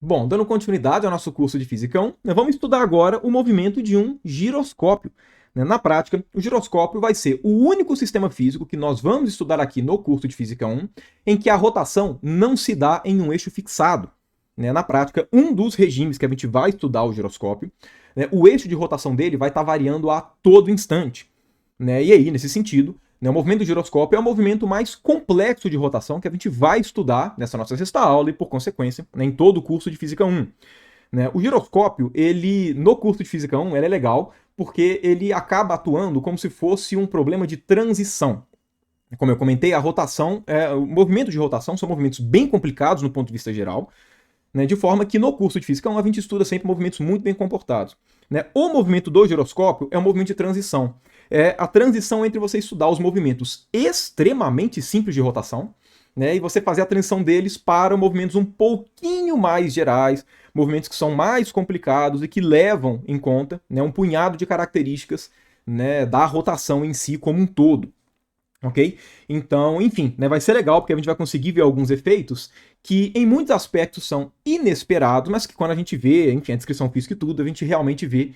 Bom, dando continuidade ao nosso curso de Física 1, vamos estudar agora o movimento de um giroscópio. Na prática, o giroscópio vai ser o único sistema físico que nós vamos estudar aqui no curso de Física 1 em que a rotação não se dá em um eixo fixado. Na prática, um dos regimes que a gente vai estudar o giroscópio, o eixo de rotação dele vai estar variando a todo instante. E aí, nesse sentido, o movimento do giroscópio é o movimento mais complexo de rotação que a gente vai estudar nessa nossa sexta aula e, por consequência, em todo o curso de Física 1. O giroscópio, no curso de Física 1, ele é legal porque ele acaba atuando como se fosse um problema de transição. Como eu comentei, o movimento de rotação são movimentos bem complicados no ponto de vista geral, de forma que no curso de Física 1 a gente estuda sempre movimentos muito bem comportados. O movimento do giroscópio é um movimento de transição. É a transição entre você estudar os movimentos extremamente simples de rotação, e você fazer a transição deles para movimentos um pouquinho mais gerais, movimentos que são mais complicados e que levam em conta um punhado de características da rotação em si como um todo. Ok? Então, enfim, vai ser legal porque a gente vai conseguir ver alguns efeitos que em muitos aspectos são inesperados, mas que quando a gente vê, enfim, a descrição física e tudo, a gente realmente vê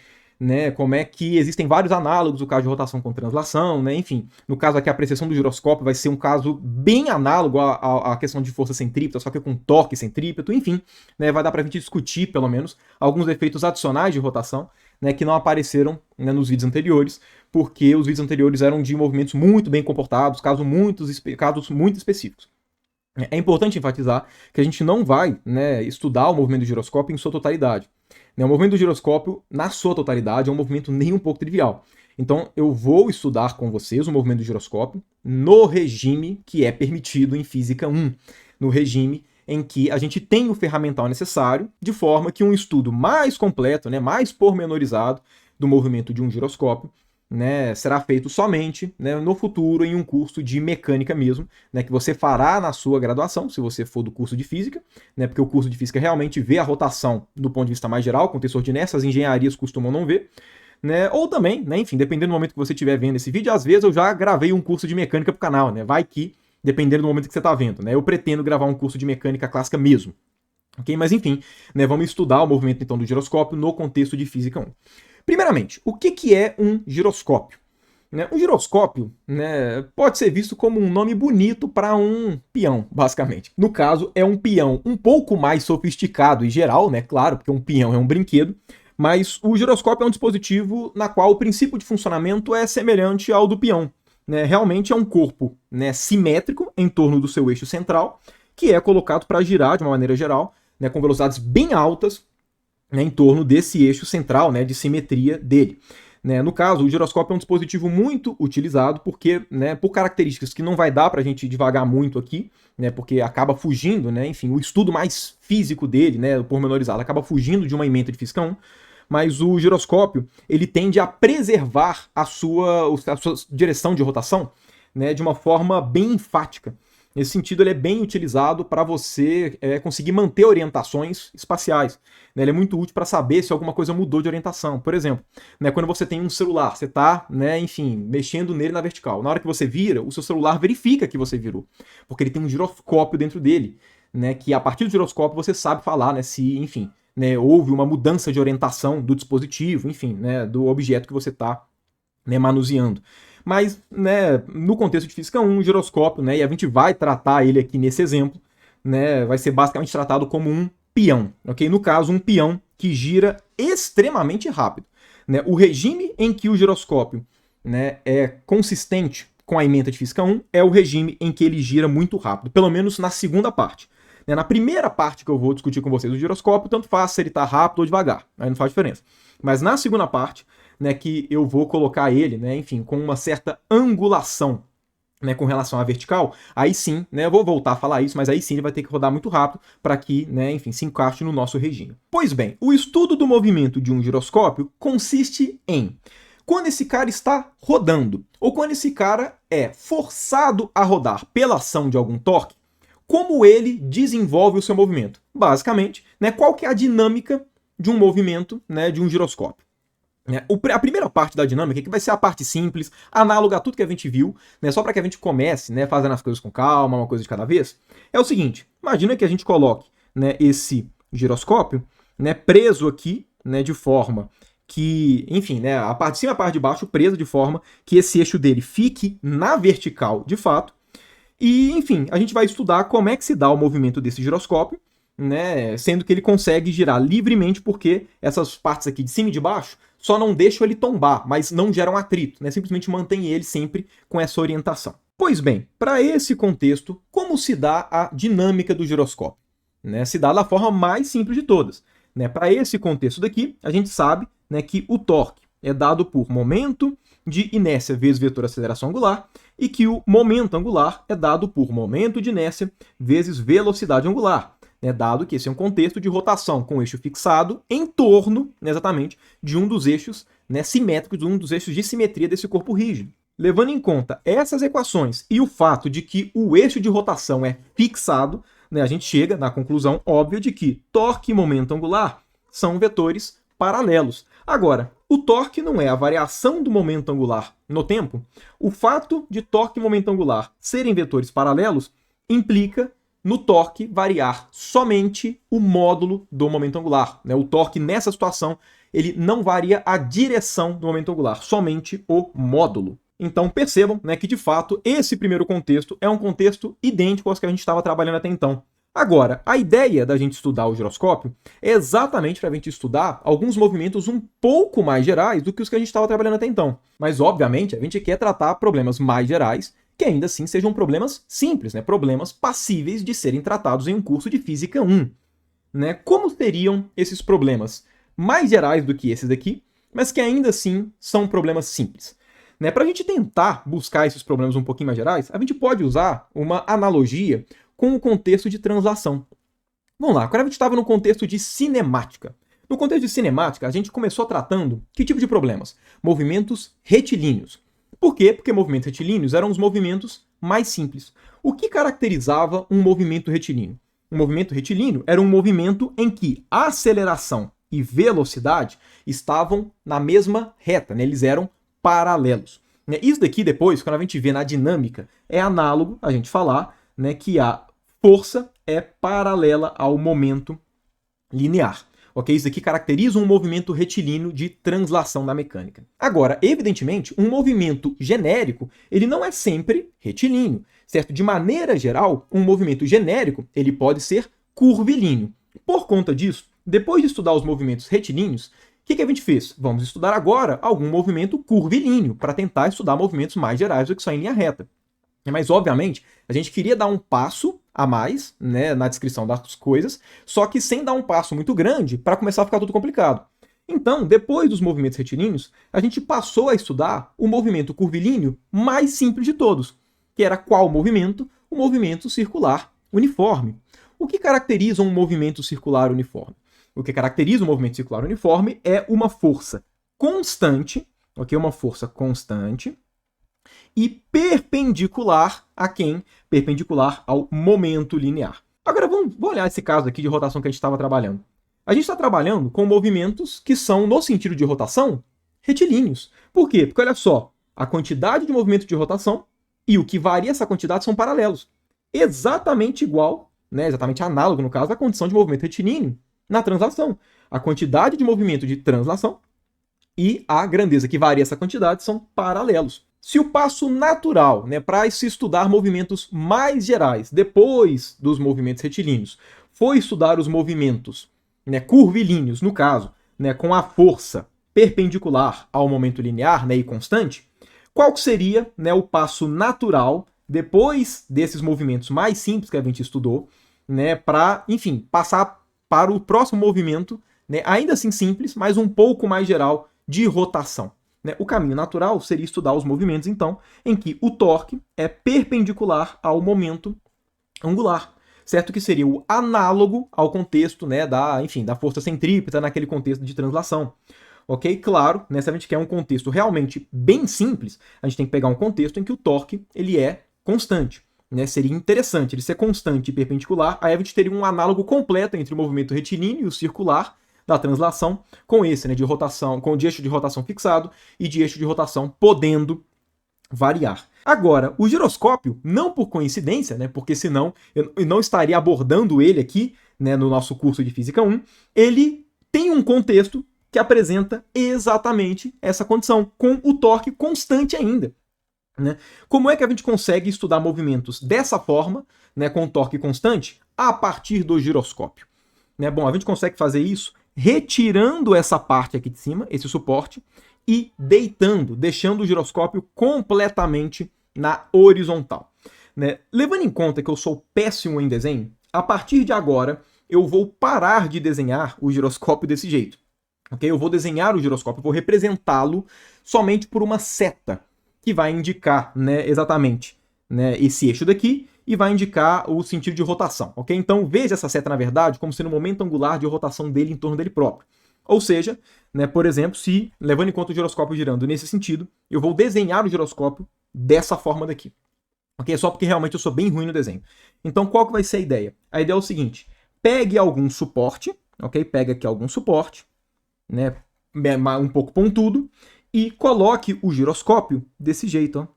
como é que existem vários análogos, o caso de rotação com translação, enfim. No caso aqui, a apreciação do giroscópio vai ser um caso bem análogo à questão de força centrípeta, só que com torque centrípeto, enfim. Vai dar pra gente discutir, pelo menos, alguns efeitos adicionais de rotação, que não apareceram nos vídeos anteriores, porque os vídeos anteriores eram de movimentos muito bem comportados, casos muito específicos. É importante enfatizar que a gente não vai estudar o movimento do giroscópio em sua totalidade. O movimento do giroscópio, na sua totalidade, é um movimento nem um pouco trivial. Então, eu vou estudar com vocês o movimento do giroscópio no regime que é permitido em Física 1, no regime em que a gente tem o ferramental necessário, de forma que um estudo mais completo, mais pormenorizado do movimento de um giroscópio, será feito somente no futuro em um curso de mecânica mesmo, que você fará na sua graduação, se você for do curso de física, porque o curso de física realmente vê a rotação do ponto de vista mais geral, contexto ordinário, essas engenharias costumam não ver, ou também, enfim, dependendo do momento que você estiver vendo esse vídeo, às vezes eu já gravei um curso de mecânica pro canal, vai que, dependendo do momento que você está vendo, eu pretendo gravar um curso de mecânica clássica mesmo. Ok? Mas enfim, vamos estudar o movimento então do giroscópio no contexto de Física 1. Primeiramente, o que é um giroscópio? Um giroscópio pode ser visto como um nome bonito para um peão, basicamente. No caso, é um peão um pouco mais sofisticado e geral, claro, porque um peão é um brinquedo, mas o giroscópio é um dispositivo na qual o princípio de funcionamento é semelhante ao do peão. Realmente é um corpo simétrico em torno do seu eixo central, que é colocado para girar de uma maneira geral, com velocidades bem altas, em torno desse eixo central, de simetria dele. No caso, o giroscópio é um dispositivo muito utilizado porque, por características que não vai dar para a gente divagar muito aqui, porque acaba fugindo, enfim, o estudo mais físico dele, o pormenorizado, acaba fugindo de uma ementa de Física 1, mas o giroscópio ele tende a preservar a sua direção de rotação de uma forma bem enfática. Nesse sentido, ele é bem utilizado para você conseguir manter orientações espaciais. Ele é muito útil para saber se alguma coisa mudou de orientação. Por exemplo, quando você tem um celular, você está, enfim, mexendo nele na vertical. Na hora que você vira, o seu celular verifica que você virou, porque ele tem um giroscópio dentro dele, que a partir do giroscópio você sabe falar se, enfim, houve uma mudança de orientação do dispositivo, enfim, do objeto que você está manuseando. Mas, no contexto de Física 1, o giroscópio, e a gente vai tratar ele aqui nesse exemplo, vai ser basicamente tratado como um peão, ok? No caso, um peão que gira extremamente rápido. O regime em que o giroscópio é consistente com a ementa de Física 1 é o regime em que ele gira muito rápido, pelo menos na segunda parte. Na primeira parte que eu vou discutir com vocês do giroscópio, tanto faz se ele está rápido ou devagar, aí não faz diferença. Mas na segunda parte, que eu vou colocar ele, enfim, com uma certa angulação, com relação à vertical, aí sim, eu vou voltar a falar isso, mas aí sim ele vai ter que rodar muito rápido para que, enfim, se encaixe no nosso regime. Pois bem, o estudo do movimento de um giroscópio consiste em, quando esse cara está rodando, ou quando esse cara é forçado a rodar pela ação de algum torque, como ele desenvolve o seu movimento. Basicamente, qual que é a dinâmica de um movimento de um giroscópio. A primeira parte da dinâmica, que vai ser a parte simples, análoga a tudo que a gente viu, só para que a gente comece fazendo as coisas com calma, uma coisa de cada vez, é o seguinte: imagina que a gente coloque esse giroscópio, né, preso aqui, né, de forma que, enfim, né, a parte de cima e a parte de baixo presa de forma que esse eixo dele fique na vertical de fato. E, enfim, a gente vai estudar como é que se dá o movimento desse giroscópio, né, sendo que ele consegue girar livremente porque essas partes aqui de cima e de baixo só não deixam ele tombar, mas não geram atrito, né, simplesmente mantém ele sempre com essa orientação. Pois bem, para esse contexto, como se dá a dinâmica do giroscópio? Né, se dá da forma mais simples de todas. Né, para esse contexto daqui, a gente sabe, né, que o torque é dado por momento de inércia vezes vetor aceleração angular e que o momento angular é dado por momento de inércia vezes velocidade angular, né, dado que esse é um contexto de rotação com o eixo fixado em torno, né, exatamente, de um dos eixos, né, simétricos, de um dos eixos de simetria desse corpo rígido. Levando em conta essas equações e o fato de que o eixo de rotação é fixado, né, a gente chega na conclusão óbvia de que torque e momento angular são vetores paralelos. Agora, o torque não é a variação do momento angular no tempo. O fato de torque e momento angular serem vetores paralelos implica no torque variar somente o módulo do momento angular. Né? O torque, nessa situação, ele não varia a direção do momento angular, somente o módulo. Então percebam, né, que, de fato, esse primeiro contexto é um contexto idêntico aos que a gente estava trabalhando até então. Agora, a ideia da gente estudar o giroscópio é exatamente para a gente estudar alguns movimentos um pouco mais gerais do que os que a gente estava trabalhando até então. Mas, obviamente, a gente quer tratar problemas mais gerais que ainda assim sejam problemas simples, né? Problemas passíveis de serem tratados em um curso de Física 1. Né? Como seriam esses problemas mais gerais do que esses daqui, mas que ainda assim são problemas simples? Né? Para a gente tentar buscar esses problemas um pouquinho mais gerais, a gente pode usar uma analogia com o contexto de translação. Vamos lá, agora a gente estava no contexto de cinemática. No contexto de cinemática, a gente começou tratando que tipo de problemas? Movimentos retilíneos. Por quê? Porque movimentos retilíneos eram os movimentos mais simples. O que caracterizava um movimento retilíneo? Um movimento retilíneo era um movimento em que a aceleração e velocidade estavam na mesma reta, né? Eles eram paralelos. Isso daqui depois, quando a gente vê na dinâmica, é análogo a gente falar, né, que a força é paralela ao momento linear. Ok? Isso aqui caracteriza um movimento retilíneo de translação da mecânica. Agora, evidentemente, um movimento genérico, ele não é sempre retilíneo, certo? De maneira geral, um movimento genérico, ele pode ser curvilíneo. Por conta disso, depois de estudar os movimentos retilíneos, o que a gente fez? Vamos estudar agora algum movimento curvilíneo, para tentar estudar movimentos mais gerais do que só em linha reta. Mas, obviamente, a gente queria dar um passo a mais, né, na descrição das coisas, só que sem dar um passo muito grande para começar a ficar tudo complicado. Então, depois dos movimentos retilíneos, a gente passou a estudar o movimento curvilíneo mais simples de todos, que era qual movimento? O movimento circular uniforme. O que caracteriza um movimento circular uniforme? O que caracteriza um movimento circular uniforme é uma força constante, ok? Uma força constante, e perpendicular a quem? Perpendicular ao momento linear. Agora vamos olhar esse caso aqui de rotação que a gente estava trabalhando. A gente está trabalhando com movimentos que são, no sentido de rotação, retilíneos. Por quê? Porque olha só, a quantidade de movimento de rotação e o que varia essa quantidade são paralelos. Exatamente igual, né, exatamente análogo, no caso, à condição de movimento retilíneo na translação. A quantidade de movimento de translação e a grandeza que varia essa quantidade são paralelos. Se o passo natural, né, para se estudar movimentos mais gerais, depois dos movimentos retilíneos, foi estudar os movimentos, né, curvilíneos, no caso, né, com a força perpendicular ao momento linear, né, e constante, qual seria, né, o passo natural, depois desses movimentos mais simples que a gente estudou, né, para, enfim, passar para o próximo movimento, né, ainda assim simples, mas um pouco mais geral, de rotação? O caminho natural seria estudar os movimentos, então, em que o torque é perpendicular ao momento angular, certo? Que seria o análogo ao contexto, né, da força centrípeta naquele contexto de translação. Ok? Claro, né, se a gente quer um contexto realmente bem simples, a gente tem que pegar um contexto em que o torque ele é constante. Né? Seria interessante ele ser constante e perpendicular, aí a gente teria um análogo completo entre o movimento retilíneo e o circular, da translação, com esse, né, de rotação, com o de eixo de rotação fixado e de eixo de rotação podendo variar. Agora, o giroscópio, não por coincidência, né, porque senão eu não estaria abordando ele aqui né, no nosso curso de Física 1, ele tem um contexto que apresenta exatamente essa condição, com o torque constante ainda. Né? Como é que a gente consegue estudar movimentos dessa forma, né, com torque constante, a partir do giroscópio? Né? Bom, a gente consegue fazer isso retirando essa parte aqui de cima, esse suporte, e deitando, deixando o giroscópio completamente na horizontal. Né? Levando em conta que eu sou péssimo em desenho, a partir de agora eu vou parar de desenhar o giroscópio desse jeito. Okay? Eu vou desenhar o giroscópio, vou representá-lo somente por uma seta, que vai indicar, né, exatamente, né, esse eixo daqui, e vai indicar o sentido de rotação. Okay? Então veja essa seta, na verdade, como sendo o momento angular de rotação dele em torno dele próprio. Ou seja, né, por exemplo, se, levando em conta o giroscópio girando nesse sentido, eu vou desenhar o giroscópio dessa forma daqui. Okay? Só porque realmente eu sou bem ruim no desenho. Então qual que vai ser a ideia? A ideia é o seguinte, pegue algum suporte, okay? Pega aqui algum suporte, né, um pouco pontudo, e coloque o giroscópio desse jeito, ó.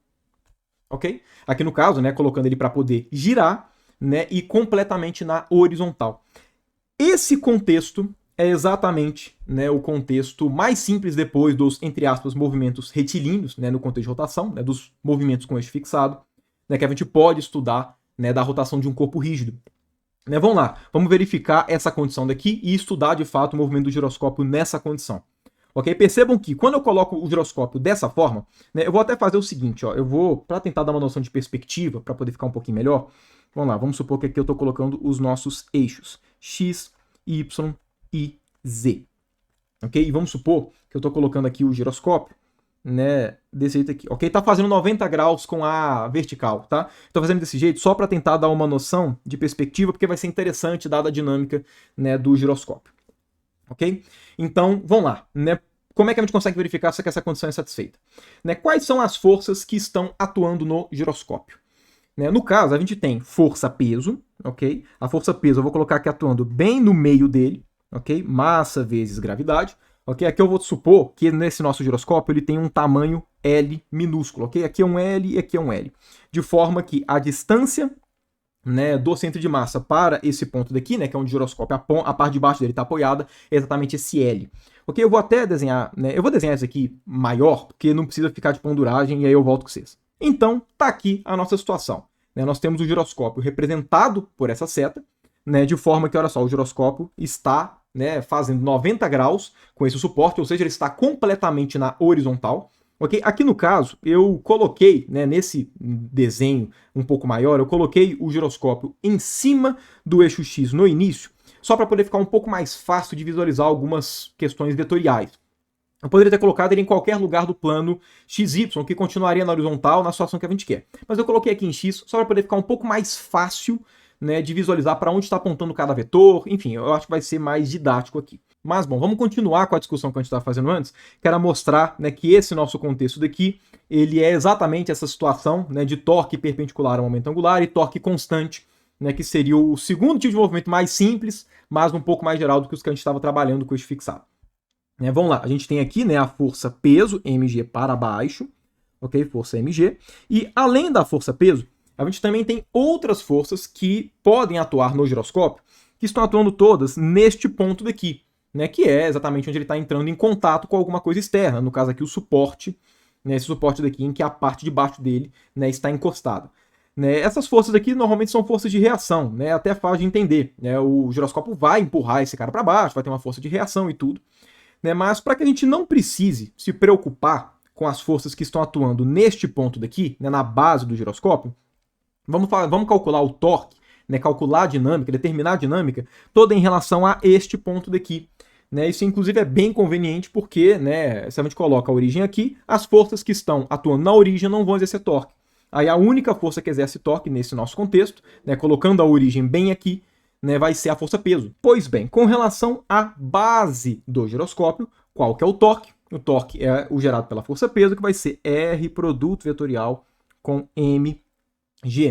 Ok? Aqui no caso, né, colocando ele para poder girar, né, e completamente na horizontal. Esse contexto é exatamente, né, o contexto mais simples depois dos, entre aspas, movimentos retilíneos, né, no contexto de rotação, né, dos movimentos com eixo fixado, né, que a gente pode estudar, né, da rotação de um corpo rígido. Né, vamos lá, vamos verificar essa condição daqui e estudar de fato o movimento do giroscópio nessa condição. Ok? Percebam que quando eu coloco o giroscópio dessa forma, né, eu vou até fazer o seguinte, ó, eu vou, para tentar dar uma noção de perspectiva, para poder ficar um pouquinho melhor, vamos lá, vamos supor que aqui eu estou colocando os nossos eixos, X, Y e Z. Ok? E vamos supor que eu estou colocando aqui o giroscópio, né, desse jeito aqui, ok? Tá fazendo 90 graus com a vertical, tá? Estou fazendo desse jeito só para tentar dar uma noção de perspectiva, porque vai ser interessante dada a dinâmica, né, do giroscópio. Ok? Então, vamos lá. Né? Como é que a gente consegue verificar se essa condição é satisfeita? Né? Quais são as forças que estão atuando no giroscópio? Né? No caso, a gente tem força-peso, ok? A força-peso eu vou colocar aqui atuando bem no meio dele, ok? Massa vezes gravidade, ok? Aqui eu vou supor que nesse nosso giroscópio ele tem um tamanho L minúsculo, ok? Aqui é um L e aqui é um L. De forma que a distância, né, do centro de massa para esse ponto daqui, né, que é onde o giroscópio, a parte de baixo dele está apoiada, é exatamente esse L. Ok? Eu vou até desenhar, né, eu vou desenhar isso aqui maior, porque não precisa ficar de penduragem, e aí eu volto com vocês. Então, tá aqui a nossa situação. Né, nós temos o giroscópio representado por essa seta, né, de forma que, olha só, o giroscópio está, né, fazendo 90 graus com esse suporte, ou seja, ele está completamente na horizontal. Okay? Aqui no caso, eu coloquei, né, nesse desenho um pouco maior, eu coloquei o giroscópio em cima do eixo X no início, só para poder ficar um pouco mais fácil de visualizar algumas questões vetoriais. Eu poderia ter colocado ele em qualquer lugar do plano XY, que continuaria na horizontal na situação que a gente quer. Mas eu coloquei aqui em X só para poder ficar um pouco mais fácil, né, de visualizar para onde está apontando cada vetor. Enfim, eu acho que vai ser mais didático aqui. Mas, bom, vamos continuar com a discussão que a gente estava fazendo antes, que era mostrar, né, que esse nosso contexto daqui, ele é exatamente essa situação, né, de torque perpendicular ao momento angular e torque constante, né, que seria o segundo tipo de movimento mais simples, mas um pouco mais geral do que os que a gente estava trabalhando com eixo fixado. Né, vamos lá, a gente tem aqui, né, a força peso, mg para baixo, ok? Força mg. E além da força peso, a gente também tem outras forças que podem atuar no giroscópio, que estão atuando todas neste ponto daqui, né, que é exatamente onde ele está entrando em contato com alguma coisa externa, no caso aqui o suporte, né, esse suporte daqui em que a parte de baixo dele, né, está encostada. Né, essas forças aqui normalmente são forças de reação, né, até fácil de entender. Né, o giroscópio vai empurrar esse cara para baixo, vai ter uma força de reação e tudo. Né, mas para que a gente não precise se preocupar com as forças que estão atuando neste ponto daqui, né, na base do giroscópio, vamos calcular o torque, né, calcular a dinâmica, determinar a dinâmica, toda em relação a este ponto daqui. Né, isso, inclusive, é bem conveniente porque, né, se a gente coloca a origem aqui, as forças que estão atuando na origem não vão exercer torque. Aí a única força que exerce torque nesse nosso contexto, né, colocando a origem bem aqui, né, vai ser a força peso. Pois bem, com relação à base do giroscópio, qual que é o torque? O torque é o gerado pela força peso, que vai ser R produto vetorial com mg,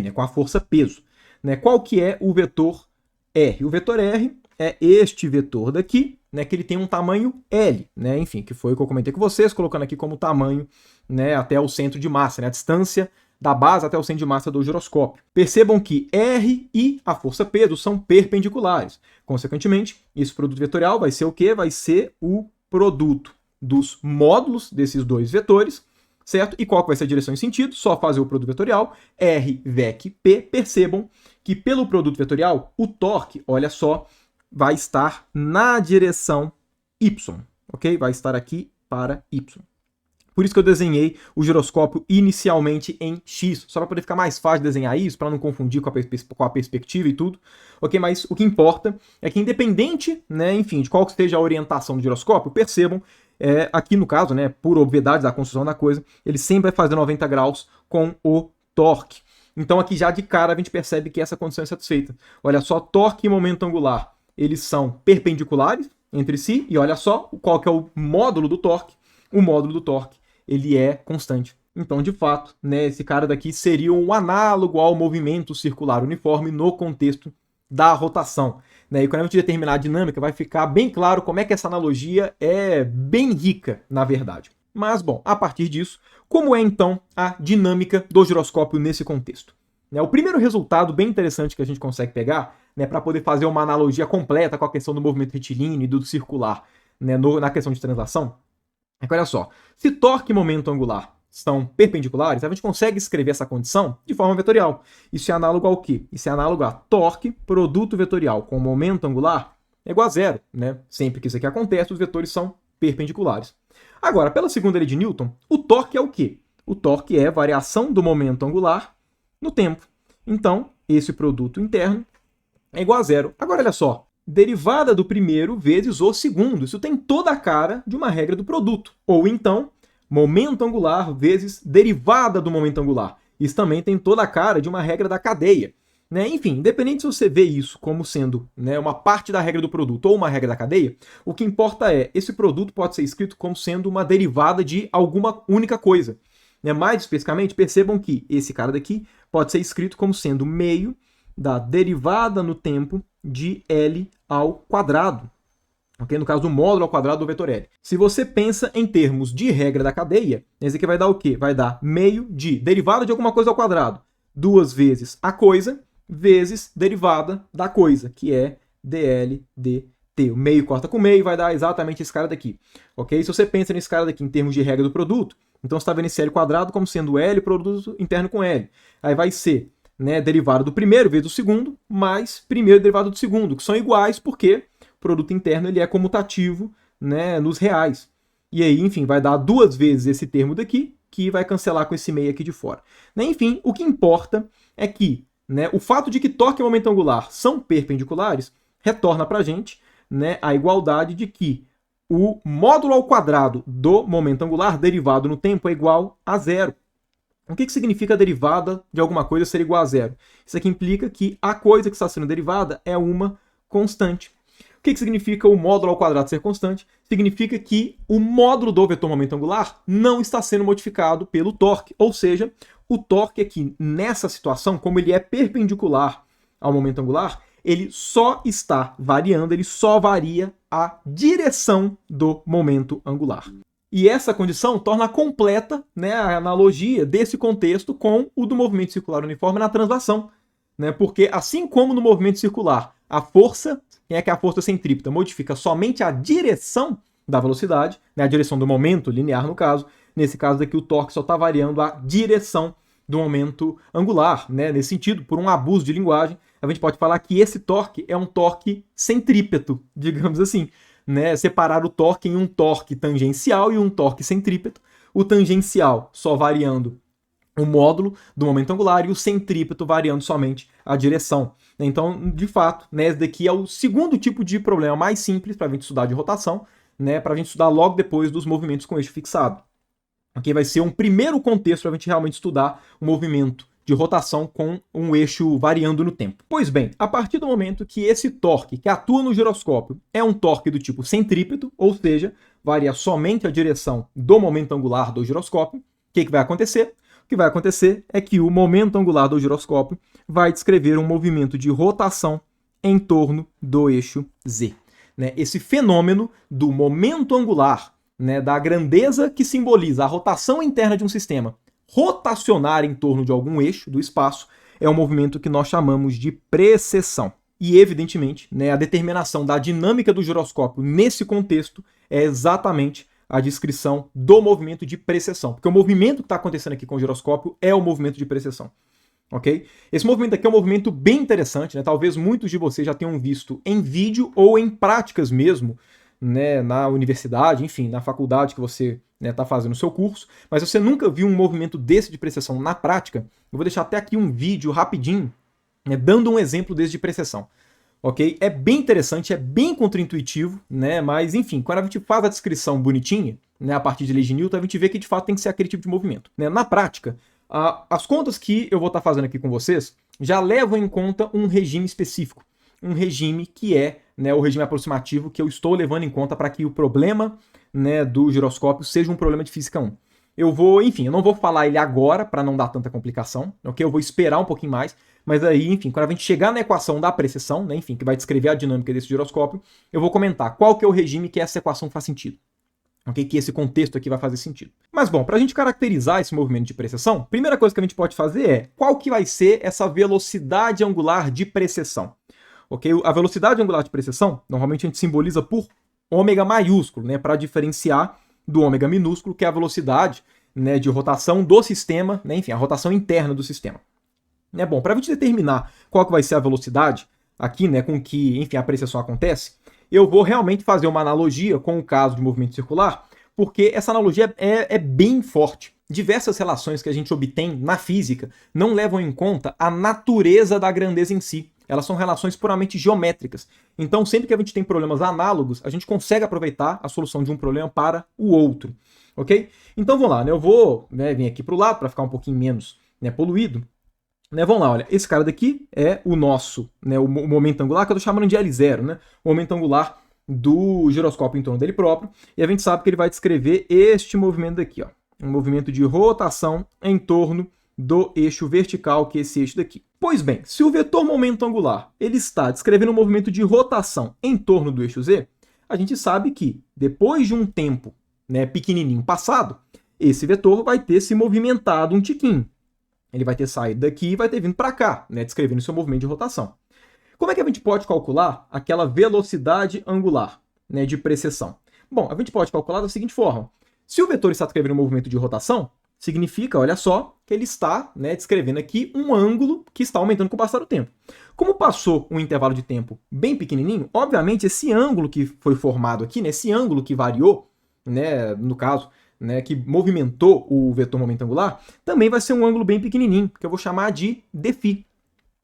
né, com a força peso. Né, qual que é o vetor R? O vetor R é este vetor daqui, né, que ele tem um tamanho L, né, enfim, que foi o que eu comentei com vocês, colocando aqui como tamanho, né, até o centro de massa, né, a distância da base até o centro de massa do giroscópio. Percebam que R e a força Pedro são perpendiculares. Consequentemente, esse produto vetorial vai ser o quê? Vai ser o produto dos módulos desses dois vetores, certo? E qual que vai ser a direção em sentido? Só fazer o produto vetorial, R, VEC, P. Percebam que pelo produto vetorial, o torque, olha só, vai estar na direção Y, ok? Vai estar aqui para Y. Por isso que eu desenhei o giroscópio inicialmente em X, só para poder ficar mais fácil de desenhar isso, para não confundir com a perspectiva e tudo, ok? Mas o que importa é que independente, né, enfim, de qual que seja a orientação do giroscópio, percebam, aqui no caso, né, por obviedade da construção da coisa, ele sempre vai fazer 90 graus com o torque. Então aqui já de cara a gente percebe que essa condição é satisfeita. Olha só, torque e momento angular, eles são perpendiculares entre si, e olha só qual que é o módulo do torque. O módulo do torque, ele é constante. Então, de fato, né, esse cara daqui seria um análogo ao movimento circular uniforme no contexto da rotação. Né? E quando a gente determinar a dinâmica, vai ficar bem claro como é que essa analogia é bem rica, na verdade. Mas, bom, a partir disso, como é então a dinâmica do giroscópio nesse contexto? O primeiro resultado bem interessante que a gente consegue pegar, né, para poder fazer uma analogia completa com a questão do movimento retilíneo e do circular, né, na questão de translação, é que olha só, se torque e momento angular são perpendiculares, a gente consegue escrever essa condição de forma vetorial. Isso é análogo ao quê? Isso é análogo a torque, produto vetorial com momento angular é igual a zero. Né? Sempre que isso aqui acontece, os vetores são perpendiculares. Agora, pela segunda lei de Newton, o torque é o quê? O torque é variação do momento angular no tempo. Então, esse produto interno é igual a zero. Agora, olha só, derivada do primeiro vezes o segundo. Isso tem toda a cara de uma regra do produto. Ou então, momento angular vezes derivada do momento angular. Isso também tem toda a cara de uma regra da cadeia. Né? Enfim, independente se você vê isso como sendo, né, uma parte da regra do produto ou uma regra da cadeia, o que importa é, esse produto pode ser escrito como sendo uma derivada de alguma única coisa. Né? Mais especificamente, percebam que esse cara daqui pode ser escrito como sendo meio da derivada no tempo de L ao quadrado. Okay? No caso do módulo ao quadrado do vetor L. Se você pensa em termos de regra da cadeia, esse aqui vai dar o quê? Vai dar meio de derivada de alguma coisa ao quadrado, duas vezes a coisa, vezes derivada da coisa, que é dl dt. O meio corta com meio vai dar exatamente esse cara daqui. Okay? Se você pensa nesse cara daqui em termos de regra do produto, então você está vendo esse L quadrado como sendo L produto interno com L. Aí vai ser, né, derivado do primeiro vezes do segundo, mais primeiro derivado do segundo, que são iguais porque o produto interno ele é comutativo, né, nos reais. E aí, enfim, vai dar duas vezes esse termo daqui, que vai cancelar com esse meio aqui de fora. Né, enfim, o que importa é que, né, o fato de que torque e momento angular são perpendiculares retorna para a gente, né, a igualdade de que o módulo ao quadrado do momento angular derivado no tempo é igual a zero. O que significa a derivada de alguma coisa ser igual a zero? Isso aqui implica que a coisa que está sendo derivada é uma constante. O que significa o módulo ao quadrado ser constante? Significa que o módulo do vetor momento angular não está sendo modificado pelo torque. Ou seja, o torque aqui, nessa situação, como ele é perpendicular ao momento angular, ele só está variando, ele só varia a direção do momento angular. E essa condição torna completa, né, a analogia desse contexto com o do movimento circular uniforme na translação. Né? Porque assim como no movimento circular, a força, que é a força centrípeta, modifica somente a direção da velocidade, né, a direção do momento linear no caso, nesse caso daqui o torque só está variando a direção do momento angular. Né? Nesse sentido, por um abuso de linguagem, a gente pode falar que esse torque é um torque centrípeto, digamos assim. Né, separar o torque em um torque tangencial e um torque centrípeto. O tangencial só variando o módulo do momento angular e o centrípeto variando somente a direção. Então, de fato, né, esse daqui é o segundo tipo de problema mais simples para a gente estudar de rotação, né, para a gente estudar logo depois dos movimentos com eixo fixado. Aqui vai ser um primeiro contexto para a gente realmente estudar o movimento de rotação com um eixo variando no tempo. Pois bem, a partir do momento que esse torque que atua no giroscópio é um torque do tipo centrípeto, ou seja, varia somente a direção do momento angular do giroscópio, o que vai acontecer? O que vai acontecer é que o momento angular do giroscópio vai descrever um movimento de rotação em torno do eixo Z. Né? Esse fenômeno do momento angular, né, da grandeza que simboliza a rotação interna de um sistema, rotacionar em torno de algum eixo do espaço é um movimento que nós chamamos de precessão. E, evidentemente, né, a determinação da dinâmica do giroscópio nesse contexto é exatamente a descrição do movimento de precessão. Porque o movimento que está acontecendo aqui com o giroscópio é o movimento de precessão. Ok? Esse movimento aqui é um movimento bem interessante, né? Talvez muitos de vocês já tenham visto em vídeo ou em práticas mesmo, né, na universidade, enfim, na faculdade que você está fazendo o seu curso, mas você nunca viu um movimento desse de precessão na prática, eu vou deixar até aqui um vídeo rapidinho, né, dando um exemplo desse de precessão. Ok? É bem interessante, é bem contraintuitivo, né? Mas enfim, quando a gente faz a descrição bonitinha, né, a partir de lei de Newton, a gente vê que de fato tem que ser aquele tipo de movimento. Né? Na prática, as contas que eu vou estar fazendo aqui com vocês já levam em conta um regime específico. Um regime que é, né, o regime aproximativo que eu estou levando em conta para que o problema, né, do giroscópio seja um problema de física 1. Eu não vou falar ele agora para não dar tanta complicação, ok? Eu vou esperar um pouquinho mais, mas aí, enfim, quando a gente chegar na equação da precessão, né, enfim, que vai descrever a dinâmica desse giroscópio, eu vou comentar qual que é o regime que essa equação faz sentido. Okay? Que esse contexto aqui vai fazer sentido. Mas bom, para a gente caracterizar esse movimento de precessão, a primeira coisa que a gente pode fazer é qual que vai ser essa velocidade angular de precessão. Okay? A velocidade angular de precessão, normalmente a gente simboliza por ômega maiúsculo, né, para diferenciar do ômega minúsculo, que é a velocidade, né, de rotação do sistema, né, enfim, a rotação interna do sistema. É bom, para a gente determinar qual que vai ser a velocidade aqui, né, com que, enfim, a precessão acontece, eu vou realmente fazer uma analogia com o caso de movimento circular, porque essa analogia é bem forte. Diversas relações que a gente obtém na física não levam em conta a natureza da grandeza em si. Elas são relações puramente geométricas. Então, sempre que a gente tem problemas análogos, a gente consegue aproveitar a solução de um problema para o outro. Ok? Então, vamos lá. Né? Eu vou, né, vir aqui para o lado para ficar um pouquinho menos, né, poluído. Né, vamos lá, olha, esse cara daqui é o nosso, né, o momento angular, que eu estou chamando de L0, né, o momento angular do giroscópio em torno dele próprio, e a gente sabe que ele vai descrever este movimento daqui, ó, um movimento de rotação em torno do eixo vertical, que é esse eixo daqui. Pois bem, se o vetor momento angular ele está descrevendo um movimento de rotação em torno do eixo Z, a gente sabe que depois de um tempo, né, pequenininho passado, esse vetor vai ter se movimentado um tiquinho. Ele vai ter saído daqui e vai ter vindo para cá, né, descrevendo seu movimento de rotação. Como é que a gente pode calcular aquela velocidade angular, né, de precessão? Bom, a gente pode calcular da seguinte forma. Se o vetor está descrevendo um movimento de rotação, significa, olha só, que ele está, né, descrevendo aqui um ângulo que está aumentando com o passar do tempo. Como passou um intervalo de tempo bem pequenininho, obviamente esse ângulo que foi formado aqui, né, esse ângulo que variou, né, no caso, né, que movimentou o vetor momento angular, também vai ser um ângulo bem pequenininho, que eu vou chamar de dφ.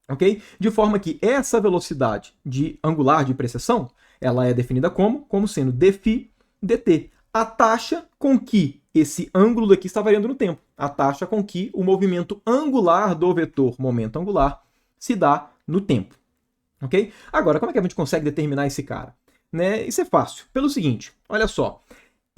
Okay? De forma que essa velocidade angular de precessão, ela é definida como sendo dφ dt. A taxa com que esse ângulo daqui está variando no tempo. A taxa com que o movimento angular do vetor momento angular se dá no tempo. Okay? Agora, como é que a gente consegue determinar esse cara? Né? Isso é fácil. Pelo seguinte, olha só.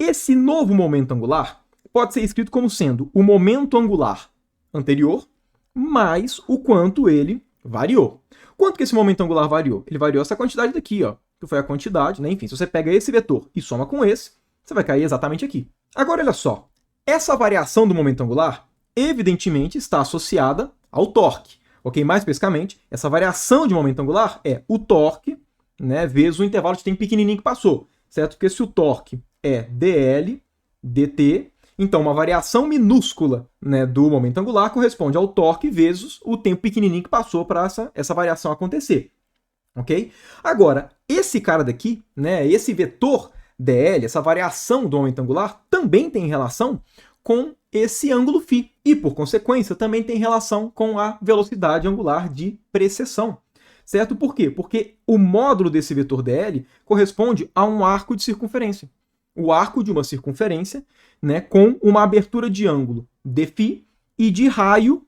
Esse novo momento angular pode ser escrito como sendo o momento angular anterior mais o quanto ele variou. Quanto que esse momento angular variou? Ele variou essa quantidade daqui, ó, que foi a quantidade, né? Enfim, se você pega esse vetor e soma com esse, você vai cair exatamente aqui. Agora, olha só. Essa variação do momento angular, evidentemente, está associada ao torque. Ok? Mais especificamente, essa variação de momento angular é o torque, né, vezes o intervalo de tempo pequenininho que passou. Certo? Porque se o torque é dl dt, então uma variação minúscula, né, do momento angular corresponde ao torque vezes o tempo pequenininho que passou para essa variação acontecer. Ok? Agora, esse cara daqui, né, esse vetor dl, essa variação do momento angular, também tem relação com esse ângulo φ e, por consequência, também tem relação com a velocidade angular de precessão. Certo? Por quê? Porque o módulo desse vetor dl corresponde a um arco de circunferência. O arco de uma circunferência, né, com uma abertura de ângulo dφ e de raio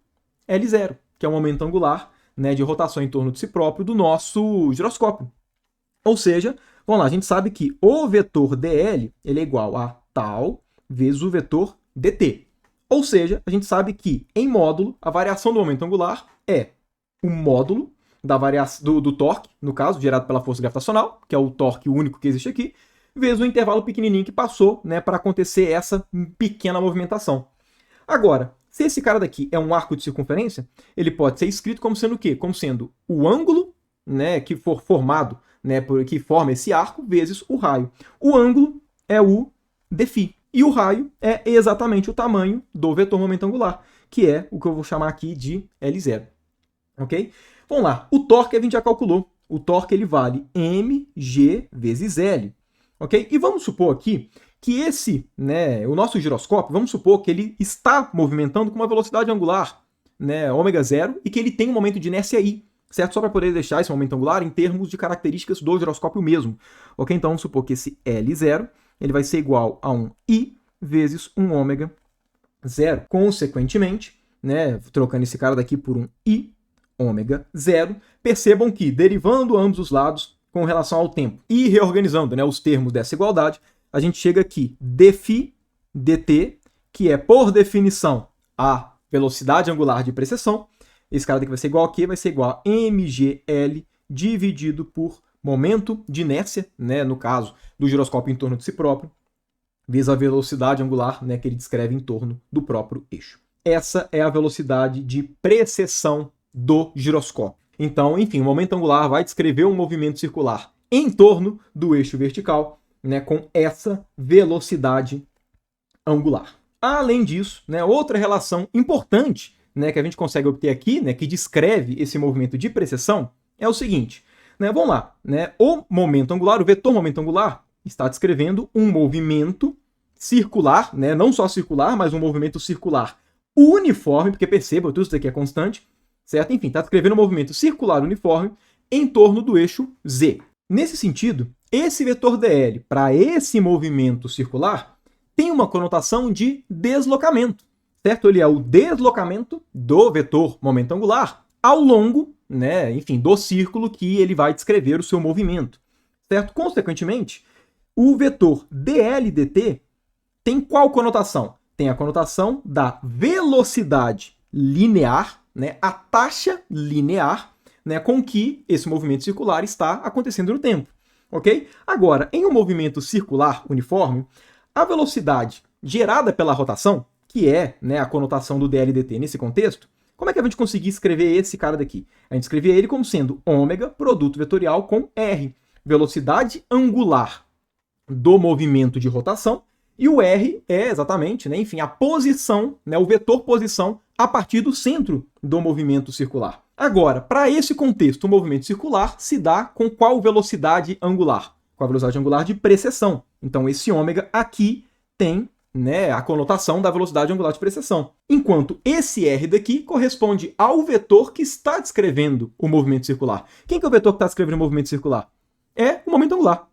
L0, que é o momento angular, né, de rotação em torno de si próprio do nosso giroscópio. Ou seja, vamos lá, a gente sabe que o vetor dl ele é igual a tal vezes o vetor dt. Ou seja, a gente sabe que, em módulo, a variação do momento angular é o módulo da variação do torque, no caso, gerado pela força gravitacional, que é o torque único que existe aqui, vezes o intervalo pequenininho que passou, né, para acontecer essa pequena movimentação. Agora, Se esse cara daqui é um arco de circunferência, ele pode ser escrito como sendo o quê? Como sendo o ângulo, né, que for formado, né, que forma esse arco, vezes o raio. O ângulo é o dφ. E o raio é exatamente o tamanho do vetor momento angular, que é o que eu vou chamar aqui de L0. Ok? Vamos lá. O torque a gente já calculou. O torque ele vale mg vezes L. Ok? E vamos supor aqui que esse, né, o nosso giroscópio, vamos supor que ele está movimentando com uma velocidade angular, né, ω0, e que ele tem um momento de inércia I, certo? Só para poder deixar esse momento angular em termos de características do giroscópio mesmo. Ok? Então vamos supor que esse L0 ele vai ser igual a um I vezes um ω0. Consequentemente, né, trocando esse cara daqui por um I ω0, percebam que, derivando ambos os lados com relação ao tempo e reorganizando, né, os termos dessa igualdade, a gente chega aqui, dφ dt, que é, por definição, a velocidade angular de precessão. Esse cara daqui vai ser igual a quê? Vai ser igual a mgl dividido por momento de inércia, né, no caso do giroscópio em torno de si próprio, vezes a velocidade angular, né, que ele descreve em torno do próprio eixo. Essa é a velocidade de precessão do giroscópio. Então, enfim, o momento angular vai descrever um movimento circular em torno do eixo vertical, né, com essa velocidade angular. Além disso, né, outra relação importante, né, que a gente consegue obter aqui, né, que descreve esse movimento de precessão, é o seguinte. Né, vamos lá. Né, o momento angular, o vetor momento angular, está descrevendo um movimento circular, né, não só circular, mas um movimento circular uniforme, porque perceba, tudo isso daqui é constante, certo? Enfim, está descrevendo um movimento circular uniforme em torno do eixo Z. Nesse sentido, esse vetor dl para esse movimento circular tem uma conotação de deslocamento, certo? Ele é o deslocamento do vetor momento angular ao longo, né, enfim, do círculo que ele vai descrever o seu movimento, certo? Consequentemente, o vetor dl dt tem qual conotação? Tem a conotação da velocidade linear, né, a taxa linear, né, com que esse movimento circular está acontecendo no tempo. Ok? Agora, em um movimento circular uniforme, a velocidade gerada pela rotação, que é, né, a conotação do dl dt nesse contexto, como é que a gente conseguir escrever esse cara daqui? A gente escrevia ele como sendo ômega produto vetorial com r, velocidade angular do movimento de rotação, e o r é exatamente, né, enfim, a posição, né, o vetor posição a partir do centro do movimento circular. Agora, para esse contexto, o movimento circular se dá com qual velocidade angular? Com a velocidade angular de precessão. Então, esse ômega aqui tem, né, a conotação da velocidade angular de precessão. Enquanto esse r daqui corresponde ao vetor que está descrevendo o movimento circular. Quem que é o vetor que está descrevendo o movimento circular? É o momento angular.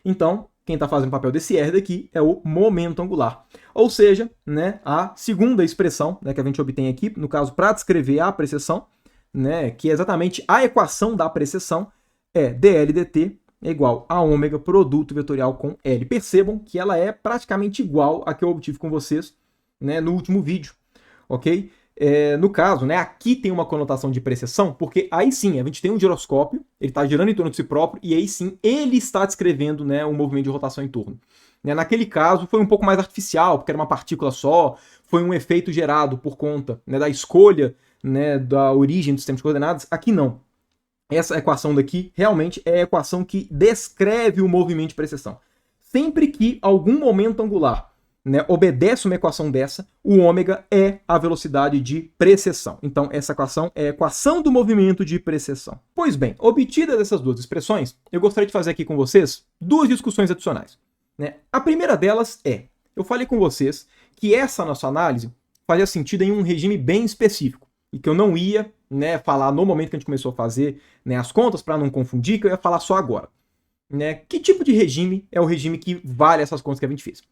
Então, quem está fazendo o papel desse r daqui é o momento angular. Ou seja, né, a segunda expressão, né, que a gente obtém aqui, no caso, para descrever a precessão, né, que é exatamente a equação da precessão, é dl dt é igual a ômega produto vetorial com L. Percebam que ela é praticamente igual a que eu obtive com vocês, né, no último vídeo, ok? No caso, né, aqui tem uma conotação de precessão, porque aí sim, a gente tem um giroscópio, ele está girando em torno de si próprio, e aí sim, ele está descrevendo, né, um movimento de rotação em torno. Naquele caso, foi um pouco mais artificial, porque era uma partícula só, foi um efeito gerado por conta, né, da escolha, né, da origem do sistema de coordenadas. Aqui não. Essa equação daqui realmente é a equação que descreve o movimento de precessão. Sempre que algum momento angular, né, obedece uma equação dessa, o ômega é a velocidade de precessão. Então, essa equação é a equação do movimento de precessão. Pois bem, obtidas essas duas expressões, eu gostaria de fazer aqui com vocês duas discussões adicionais. Né? A primeira delas é, eu falei com vocês que essa nossa análise fazia sentido em um regime bem específico, e que eu não ia, né, falar no momento que a gente começou a fazer, né, as contas, para não confundir, que eu ia falar só agora. Né? Que tipo de regime é o regime que vale essas contas que a gente fez?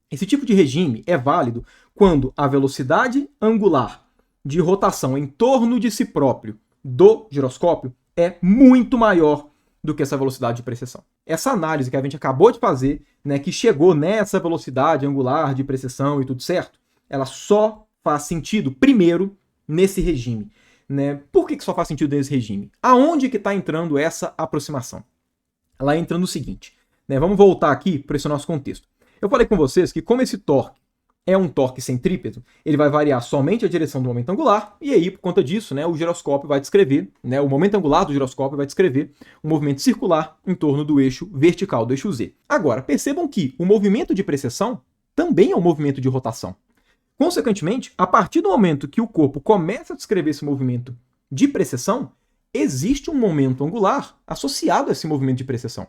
Esse tipo de regime é válido quando a velocidade angular de rotação em torno de si próprio do giroscópio é muito maior do que essa velocidade de precessão. Essa análise que a gente acabou de fazer, né, que chegou nessa velocidade angular de precessão e tudo certo, ela só faz sentido, primeiro, nesse regime. Né? Por que só faz sentido nesse regime? Aonde que está entrando essa aproximação? Ela entra no seguinte. Né? Vamos voltar aqui para esse nosso contexto. Eu falei com vocês que como esse torque é um torque centrípeto, ele vai variar somente a direção do momento angular, e aí, por conta disso, né, o giroscópio vai descrever, né, o momento angular do giroscópio vai descrever um movimento circular em torno do eixo vertical, do eixo Z. Agora, percebam que o movimento de precessão também é um movimento de rotação. Consequentemente, a partir do momento que o corpo começa a descrever esse movimento de precessão, existe um momento angular associado a esse movimento de precessão,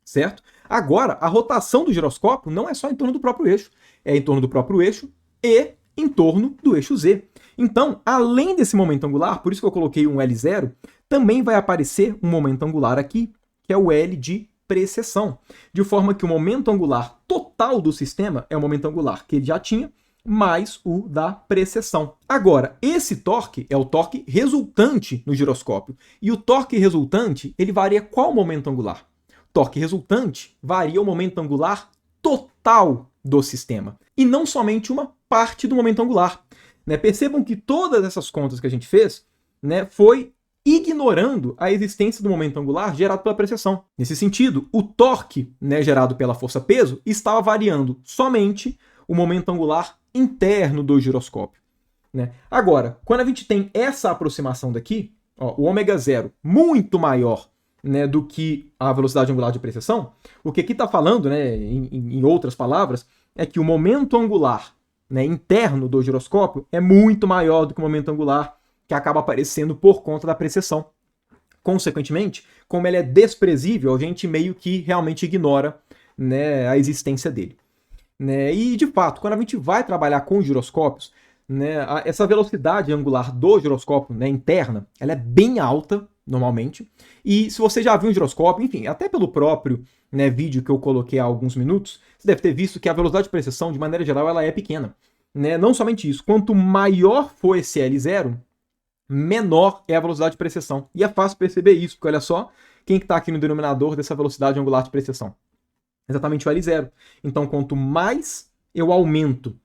certo? Agora, a rotação do giroscópio não é só em torno do próprio eixo, é em torno do próprio eixo e em torno do eixo Z. Então, além desse momento angular, por isso que eu coloquei um L0, também vai aparecer um momento angular aqui, que é o L de precessão, de forma que o momento angular total do sistema é o momento angular que ele já tinha, mais o da precessão. Agora, esse torque é o torque resultante no giroscópio, e o torque resultante, ele varia qual momento angular? Torque resultante varia o momento angular total do sistema, e não somente uma parte do momento angular. Né? Percebam que todas essas contas que a gente fez, né, foi ignorando a existência do momento angular gerado pela precessão. Nesse sentido, o torque, né, gerado pela força-peso estava variando somente o momento angular interno do giroscópio. Né? Agora, quando a gente tem essa aproximação daqui, ó, o ômega zero muito maior, né, do que a velocidade angular de precessão, o que aqui está falando, né, em outras palavras, é que o momento angular, né, interno do giroscópio é muito maior do que o momento angular que acaba aparecendo por conta da precessão. Consequentemente, como ele é desprezível, a gente meio que realmente ignora, né, a existência dele. Né? E, de fato, quando a gente vai trabalhar com giroscópios, né, essa velocidade angular do giroscópio, né, interna, ela é bem alta, normalmente. E se você já viu um giroscópio, enfim, até pelo próprio, né, vídeo que eu coloquei há alguns minutos, você deve ter visto que a velocidade de precessão, de maneira geral, ela é pequena. Né? Não somente isso, quanto maior for esse L0, menor é a velocidade de precessão. E é fácil perceber isso, porque olha só, quem que está aqui no denominador dessa velocidade angular de precessão? Exatamente o L0. Então, quanto mais eu aumento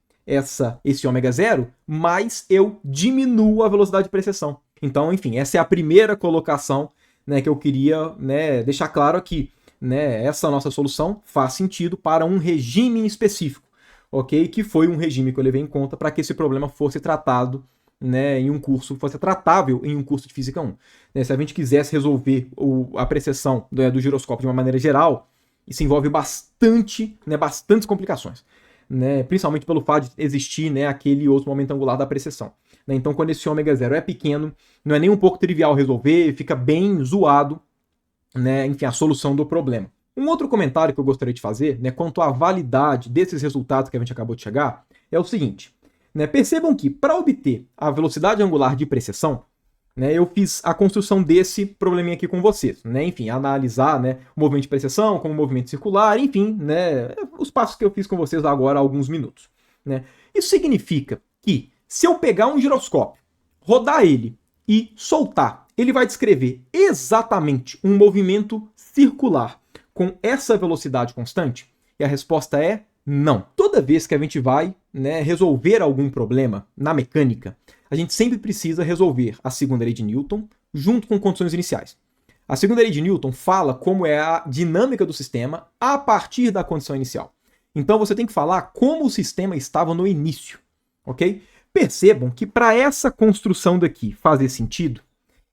esse ômega zero, mais eu diminuo a velocidade de precessão. Então, enfim, essa é a primeira colocação, né, que eu queria, né, deixar claro aqui. Né, essa nossa solução faz sentido para um regime específico, ok? Que foi um regime que eu levei em conta para que esse problema fosse tratado, né, em um curso, fosse tratável em um curso de Física 1. Né, se a gente quisesse resolver a precessão do giroscópio de uma maneira geral, isso envolve bastante, né, bastantes complicações. Né, principalmente pelo fato de existir, né, aquele outro momento angular da precessão. Né, então, quando esse ômega zero é pequeno, não é nem um pouco trivial resolver, fica bem zoado, né, enfim, a solução do problema. Um outro comentário que eu gostaria de fazer, né, quanto à validade desses resultados que a gente acabou de chegar, é o seguinte. Né, percebam que, para obter a velocidade angular de precessão, né, eu fiz a construção desse probleminha aqui com vocês. Né, enfim, analisar, né, o movimento de precessão como movimento circular, enfim, né, os passos que eu fiz com vocês agora há alguns minutos. Né. Isso significa que, se eu pegar um giroscópio, rodar ele e soltar, ele vai descrever exatamente um movimento circular com essa velocidade constante? E a resposta é não. Toda vez que a gente vai, né, resolver algum problema na mecânica, a gente sempre precisa resolver a segunda lei de Newton junto com condições iniciais. A segunda lei de Newton fala como é a dinâmica do sistema a partir da condição inicial. Então você tem que falar como o sistema estava no início, ok? Percebam que para essa construção daqui fazer sentido,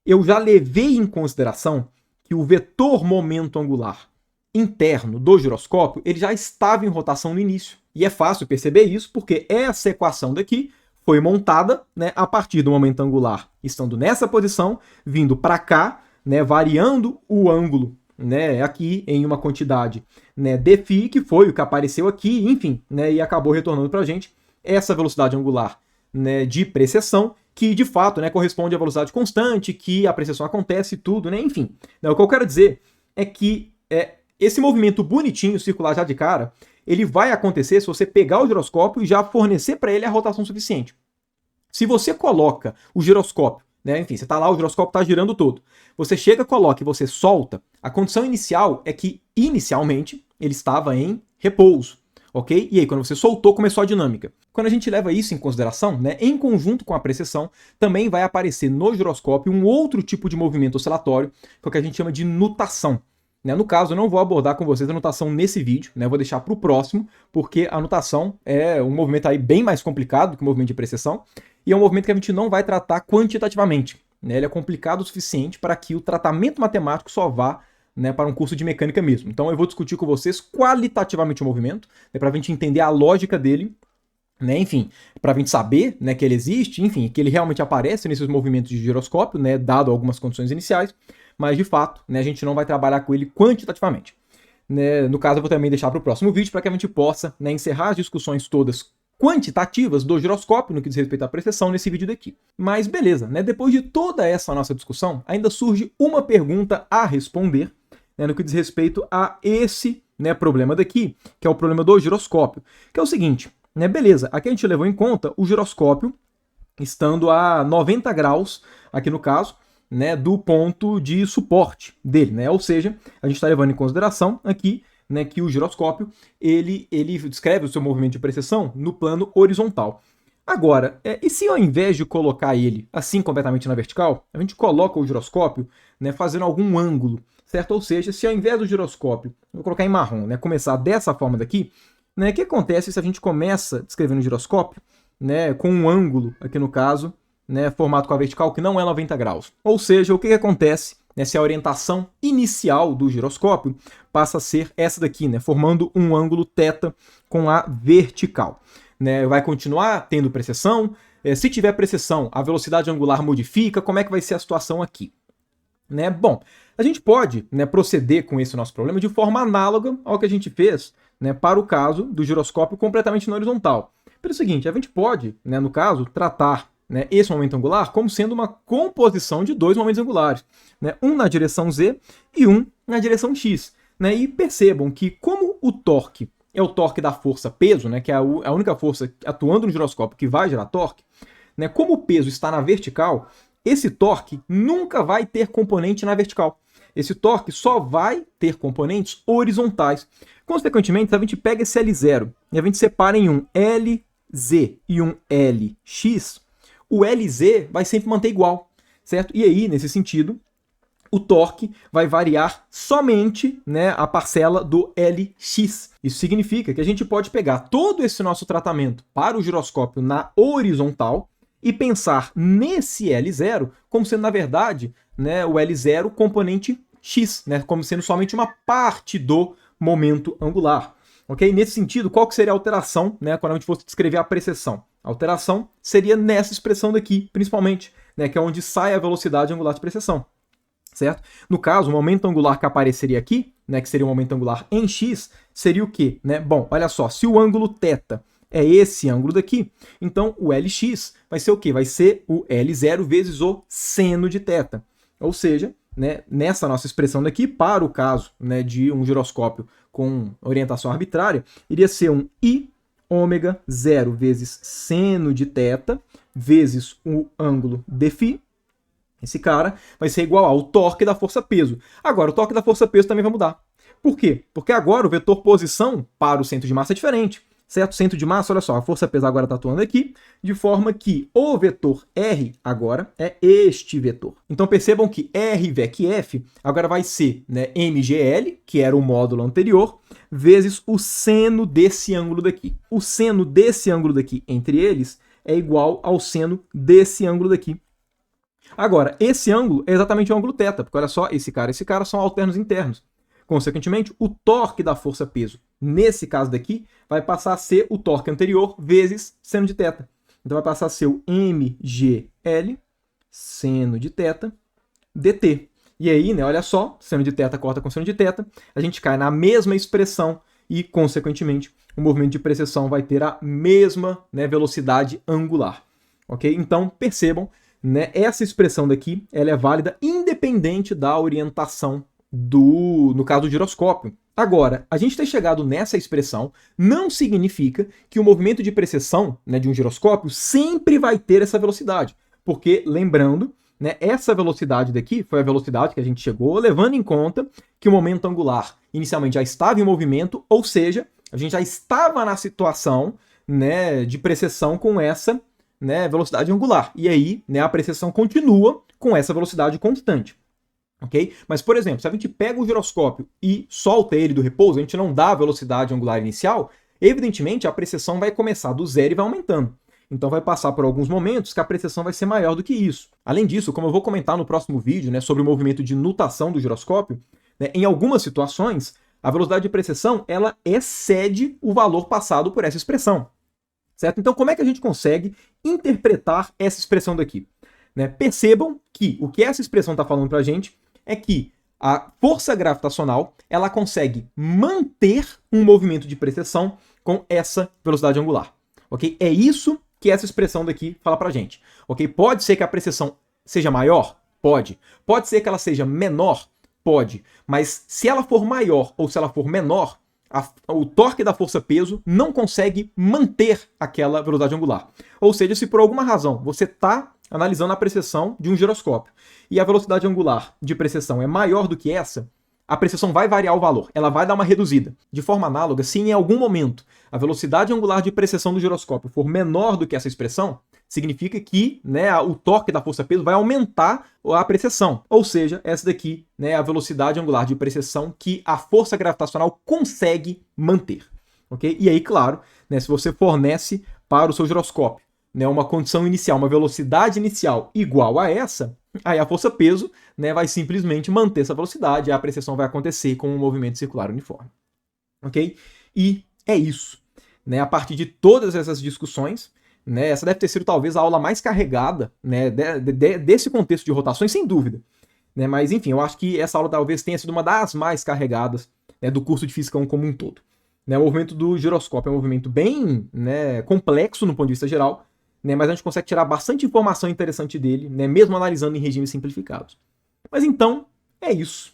eu já levei em consideração que o vetor momento angular interno do giroscópio ele já estava em rotação no início. E é fácil perceber isso porque essa equação daqui foi montada, né, a partir do momento angular estando nessa posição, vindo para cá, né, variando o ângulo, né, aqui em uma quantidade, né, dφ, que foi o que apareceu aqui, enfim, né, e acabou retornando para a gente essa velocidade angular, né, de precessão, que de fato, né, corresponde à velocidade constante, que a precessão acontece e tudo, né, enfim. Né, o que eu quero dizer é que esse movimento bonitinho, circular já de cara, ele vai acontecer se você pegar o giroscópio e já fornecer para ele a rotação suficiente. Se você coloca o giroscópio, né, enfim, você está lá, o giroscópio está girando todo, você chega, coloca e você solta, a condição inicial é que, inicialmente, ele estava em repouso. Ok? E aí, quando você soltou, começou a dinâmica. Quando a gente leva isso em consideração, né, em conjunto com a precessão, também vai aparecer no giroscópio um outro tipo de movimento oscilatório, que é o que a gente chama de nutação. né? No caso, eu não vou abordar com vocês a notação nesse vídeo, né? Eu vou deixar para o próximo, porque a notação é um movimento aí bem mais complicado do que o movimento de precessão, e é um movimento que a gente não vai tratar quantitativamente, né? Ele é complicado o suficiente para que o tratamento matemático só vá, né, para um curso de mecânica mesmo. Então eu vou discutir com vocês qualitativamente o movimento, né, para a gente entender a lógica dele, né, enfim, para a gente saber, né, que ele existe, enfim, que ele realmente aparece nesses movimentos de giroscópio, né, dado algumas condições iniciais, mas de fato, né, a gente não vai trabalhar com ele quantitativamente. Né, no caso, eu vou também deixar para o próximo vídeo para que a gente possa, né, encerrar as discussões todas quantitativas do giroscópio no que diz respeito à precessão nesse vídeo daqui. Mas beleza, né, depois de toda essa nossa discussão, ainda surge uma pergunta a responder, né, no que diz respeito a esse, né, problema daqui, que é o problema do giroscópio, que é o seguinte, né, beleza, aqui a gente levou em conta o giroscópio estando a 90 graus, aqui no caso, né, do ponto de suporte dele, né, ou seja, a gente está levando em consideração aqui, né, que o giroscópio ele descreve o seu movimento de precessão no plano horizontal. Agora, e se ao invés de colocar ele assim completamente na vertical, a gente coloca o giroscópio, né, fazendo algum ângulo, certo? Ou seja, se ao invés do giroscópio, vou colocar em marrom, né, começar dessa forma daqui, né, o que acontece se a gente começa descrevendo o giroscópio, né, com um ângulo, aqui no caso, né, formado com a vertical, que não é 90 graus? Ou seja, o que acontece, né, se a orientação inicial do giroscópio passa a ser essa daqui, né, formando um ângulo θ com a vertical? Né, vai continuar tendo precessão? Se tiver precessão, a velocidade angular modifica? Como é que vai ser a situação aqui? Né? Bom, a gente pode, né, proceder com esse nosso problema de forma análoga ao que a gente fez, né, para o caso do giroscópio completamente na horizontal. Pelo seguinte, a gente pode, né, no caso, tratar, né, esse momento angular como sendo uma composição de dois momentos angulares, né, um na direção z e um na direção x. Né, e percebam que como o torque é o torque da força peso, né, que é a única força atuando no giroscópio que vai gerar torque, né, como o peso está na vertical, esse torque nunca vai ter componente na vertical. Esse torque só vai ter componentes horizontais. Consequentemente, a gente pega esse L0 e a gente separa em um LZ e um LX, o LZ vai sempre manter igual, certo? E aí, nesse sentido, o torque vai variar somente, né, a parcela do LX. Isso significa que a gente pode pegar todo esse nosso tratamento para o giroscópio na horizontal e pensar nesse L0 como sendo, na verdade, né, o L0 componente x, né, como sendo somente uma parte do momento angular. Okay? Nesse sentido, qual que seria a alteração, né, quando a gente fosse descrever a precessão? A alteração seria nessa expressão daqui, principalmente, né, que é onde sai a velocidade angular de precessão. Certo? No caso, o momento angular que apareceria aqui, né, que seria o momento angular em x, seria o quê? Né? Bom, olha só, se o ângulo θ é esse ângulo daqui, então o Lx vai ser o quê? Vai ser o L0 vezes o seno de θ. Ou seja, né, nessa nossa expressão daqui, para o caso, né, de um giroscópio com orientação arbitrária, iria ser um I ômega 0 vezes seno de θ vezes o ângulo dφ. Esse cara vai ser igual ao torque da força-peso. Agora, o torque da força-peso também vai mudar. Por quê? Porque agora o vetor posição para o centro de massa é diferente. Certo? Centro de massa, olha só, a força-peso agora está atuando aqui, de forma que o vetor R agora é este vetor. Então percebam que R VEC F agora vai ser, né, MGL, que era o módulo anterior, vezes o seno desse ângulo daqui. O seno desse ângulo daqui entre eles é igual ao seno desse ângulo daqui. Agora, esse ângulo é exatamente o ângulo θ, porque olha só, esse cara e esse cara são alternos internos. Consequentemente, o torque da força-peso, nesse caso daqui, vai passar a ser o torque anterior vezes seno de θ. Então vai passar a ser o MGL, seno de θ, dt. E aí, né, olha só, seno de θ corta com seno de θ, a gente cai na mesma expressão e, consequentemente, o movimento de precessão vai ter a mesma, né, velocidade angular. Ok? Então, percebam, né, essa expressão daqui ela é válida independente da orientação no caso do giroscópio. Agora, a gente ter chegado nessa expressão não significa que o movimento de precessão, né, de um giroscópio sempre vai ter essa velocidade. Porque, lembrando, né, essa velocidade daqui foi a velocidade que a gente chegou, levando em conta que o momento angular inicialmente já estava em movimento, ou seja, a gente já estava na situação, né, de precessão com essa, né, velocidade angular. E aí, né, a precessão continua com essa velocidade constante. ok? Mas, por exemplo, se a gente pega o giroscópio e solta ele do repouso, a gente não dá a velocidade angular inicial, evidentemente a precessão vai começar do zero e vai aumentando. Então vai passar por alguns momentos que a precessão vai ser maior do que isso. Além disso, como eu vou comentar no próximo vídeo, né, sobre o movimento de nutação do giroscópio, né, em algumas situações, a velocidade de precessão ela excede o valor passado por essa expressão. Certo? Então, como é que a gente consegue interpretar essa expressão daqui? Né? Percebam que o que essa expressão está falando para a gente é que a força gravitacional ela consegue manter um movimento de precessão com essa velocidade angular. Okay? É isso que essa expressão daqui fala para a gente. Okay? Pode ser que a precessão seja maior? Pode. Pode ser que ela seja menor? Pode. Mas se ela for maior ou se ela for menor, o torque da força-peso não consegue manter aquela velocidade angular. Ou seja, se por alguma razão você está analisando a precessão de um giroscópio e a velocidade angular de precessão é maior do que essa, a precessão vai variar o valor, ela vai dar uma reduzida. De forma análoga, se em algum momento a velocidade angular de precessão do giroscópio for menor do que essa expressão, significa que, né, o torque da força-peso vai aumentar a precessão. Ou seja, essa daqui, né, é a velocidade angular de precessão que a força gravitacional consegue manter. Okay? E aí, claro, né, se você fornece para o seu giroscópio, né, uma condição inicial, uma velocidade inicial igual a essa, aí a força-peso, né, vai simplesmente manter essa velocidade e a precessão vai acontecer com um movimento circular uniforme. Ok? E é isso. Né, a partir de todas essas discussões, né, essa deve ter sido talvez a aula mais carregada, né, desse contexto de rotações, sem dúvida. Né, mas, enfim, eu acho que essa aula talvez tenha sido uma das mais carregadas, né, do curso de Física 1 como um todo. Né, o movimento do giroscópio é um movimento bem, né, complexo no ponto de vista geral, né, mas a gente consegue tirar bastante informação interessante dele, né, mesmo analisando em regimes simplificados. Mas então, é isso.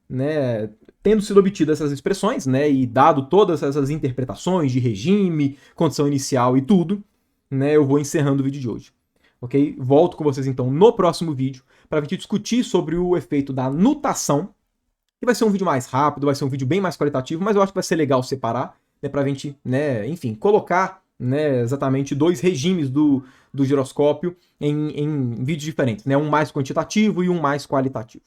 Né, tendo sido obtidas essas expressões, né, e dado todas essas interpretações de regime, condição inicial e tudo, né, eu vou encerrando o vídeo de hoje. Ok? Volto com vocês então no próximo vídeo para a gente discutir sobre o efeito da nutação, que vai ser um vídeo mais rápido, vai ser um vídeo bem mais qualitativo, mas eu acho que vai ser legal separar, né, para a gente, né, enfim, colocar, né, exatamente dois regimes do giroscópio em vídeos diferentes, né, um mais quantitativo e um mais qualitativo.